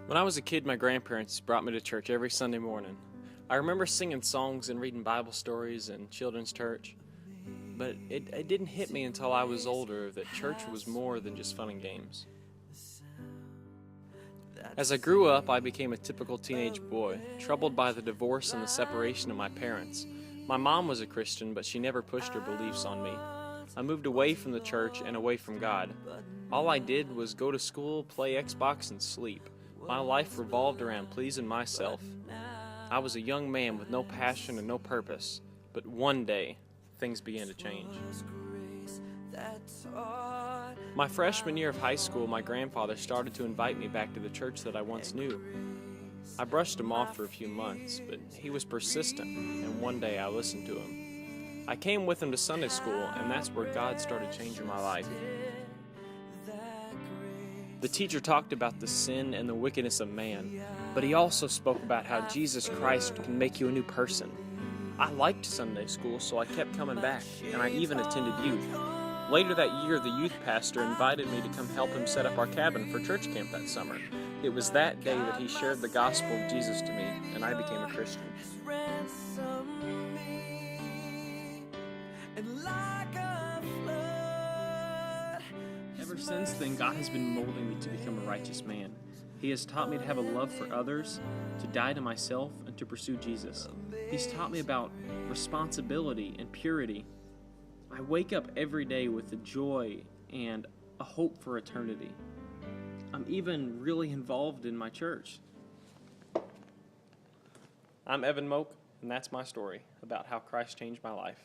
When I was a kid, my grandparents brought me to church every Sunday morning. I remember singing songs and reading Bible stories in children's church, but it didn't hit me until I was older that church was more than just fun and games. As I grew up, I became a typical teenage boy, troubled by the divorce and the separation of my parents. My mom was a Christian, but she never pushed her beliefs on me. I moved away from the church and away from God. All I did was go to school, play Xbox, and sleep. My life revolved around pleasing myself. I was a young man with no passion and no purpose, but one day, things began to change. My freshman year of high school, my grandfather started to invite me back to the church that I once knew. I brushed him off for a few months, but he was persistent, and one day I listened to him. I came with him to Sunday school, and that's where God started changing my life. The teacher talked about the sin and the wickedness of man, but he also spoke about how Jesus Christ can make you a new person. I liked Sunday school, so I kept coming back, and I even attended youth. Later that year, the youth pastor invited me to come help him set up our cabin for church camp that summer. It was that day that he shared the gospel of Jesus to me, and I became a Christian. Ever since then, God has been molding me to become a righteous man. He has taught me to have a love for others, to die to myself, and to pursue Jesus. He's taught me about responsibility and purity. I wake up every day with a joy and a hope for eternity. I'm even really involved in my church. I'm Evan Moak, and that's my story about how Christ changed my life.